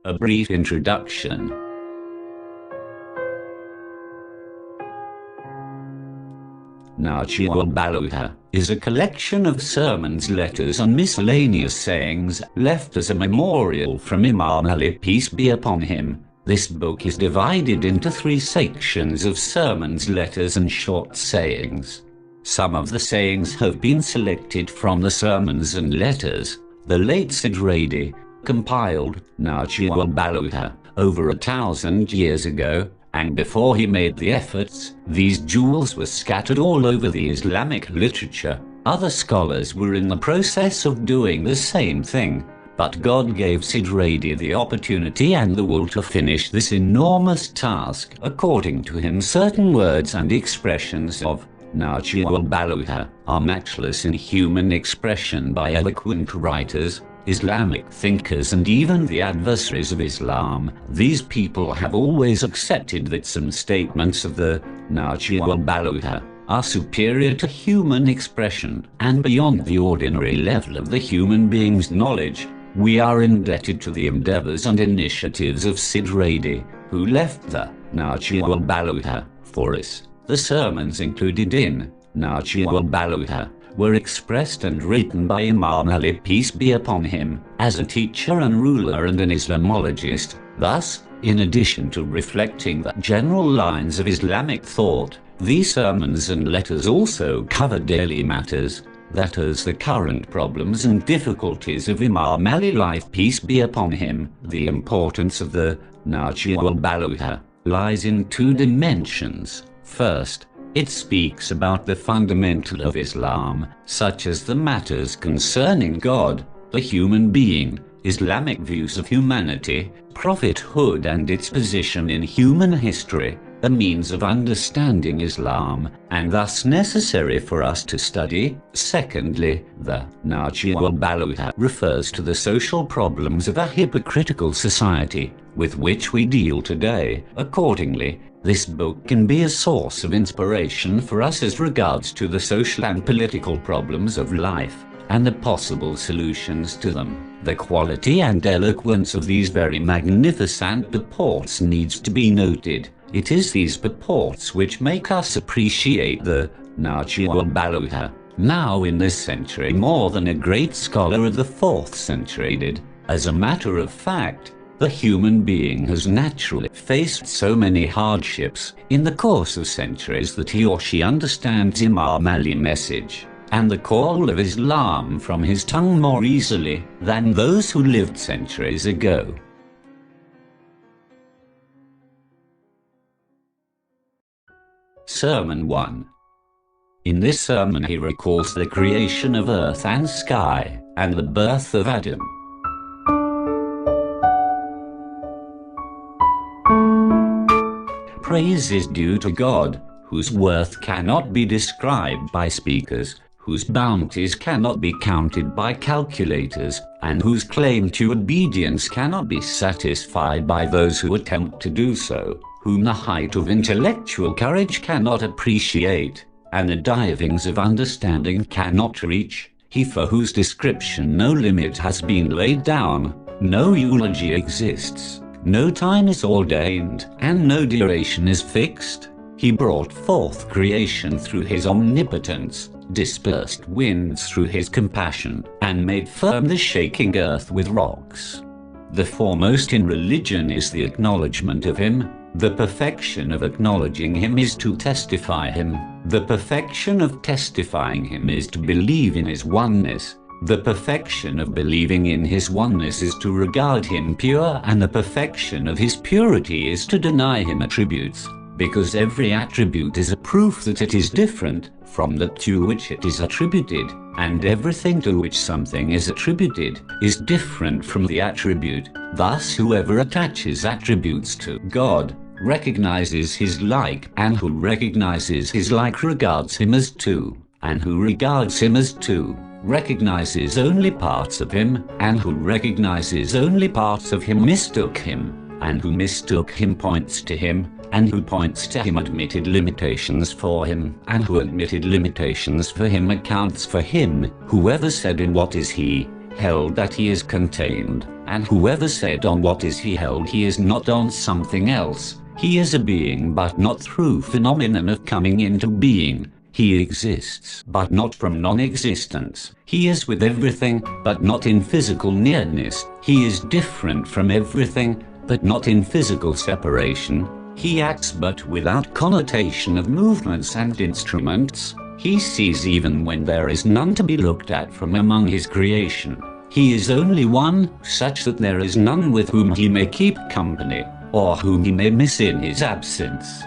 A brief introduction. Nahjul Balagha is a collection of sermons, letters and miscellaneous sayings left as a memorial from Imam Ali, peace be upon him. This book is divided into 3 sections of sermons, letters and short sayings. Some of the sayings have been selected from the sermons and letters. The late Sidradi compiled Nahjul Balagha over 1,000 years ago, and before he made the efforts, these jewels were scattered all over the Islamic literature. Other scholars were in the process of doing the same thing, but God gave Sidradi the opportunity and the will to finish this enormous task. According to him, certain words and expressions of Nahjul Balagha are matchless in human expression by eloquent writers, Islamic thinkers and even the adversaries of Islam. These people have always accepted that some statements of the Nahjul Balagha are superior to human expression and beyond the ordinary level of the human being's knowledge. We are indebted to the endeavors and initiatives of Sidradi, who left the Nahjul Balagha for us. The sermons included in Nahjul Balagha were expressed and written by Imam Ali, peace be upon him, as a teacher and ruler and an Islamologist. Thus, in addition to reflecting the general lines of Islamic thought, these sermons and letters also cover daily matters, that is, the current problems and difficulties of Imam Ali life, peace be upon him. The importance of the Nahjul Balagha lies in 2 dimensions. First, it speaks about the fundamental of Islam, such as the matters concerning God, the human being, Islamic views of humanity, prophethood and its position in human history, a means of understanding Islam, and thus necessary for us to study. Secondly, the Nahjul Balagha refers to the social problems of a hypocritical society with which we deal today. Accordingly, this book can be a source of inspiration for us as regards to the social and political problems of life, and the possible solutions to them. The quality and eloquence of these very magnificent purports needs to be noted. It is these purports which make us appreciate the Nahjul Balagha now in this century more than a great scholar of the 4th century did. As a matter of fact, the human being has naturally faced so many hardships in the course of centuries that he or she understands Imam Ali's message and the call of Islam from his tongue more easily than those who lived centuries ago. Sermon 1. In this sermon he recalls the creation of earth and sky and the birth of Adam. Praise is due to God, whose worth cannot be described by speakers, whose bounties cannot be counted by calculators, and whose claim to obedience cannot be satisfied by those who attempt to do so, whom the height of intellectual courage cannot appreciate, and the divings of understanding cannot reach. He for whose description no limit has been laid down, no eulogy exists. No time is ordained, and no duration is fixed. He brought forth creation through his omnipotence, dispersed winds through his compassion, and made firm the shaking earth with rocks. The foremost in religion is the acknowledgement of him. The perfection of acknowledging him is to testify him. The perfection of testifying him is to believe in his oneness. The perfection of believing in his oneness is to regard him pure, and the perfection of his purity is to deny him attributes, because every attribute is a proof that it is different from that to which it is attributed, and everything to which something is attributed is different from the attribute. Thus whoever attaches attributes to God recognizes his like, and who recognizes his like regards him as two, and who regards him as two recognizes only parts of him, and who recognizes only parts of him mistook him, and who mistook him points to him, and who points to him admitted limitations for him, and who admitted limitations for him accounts for him. Whoever said in what is he, held that he is contained, And whoever said on what is he held, he is not on something else. He is a being, but not through phenomenon of coming into being. He exists, but not from non-existence. He is with everything, but not in physical nearness. He is different from everything, but not in physical separation. He acts, but without connotation of movements and instruments. He sees even when there is none to be looked at from among his creation. He is only one, such that there is none with whom he may keep company, or whom he may miss in his absence.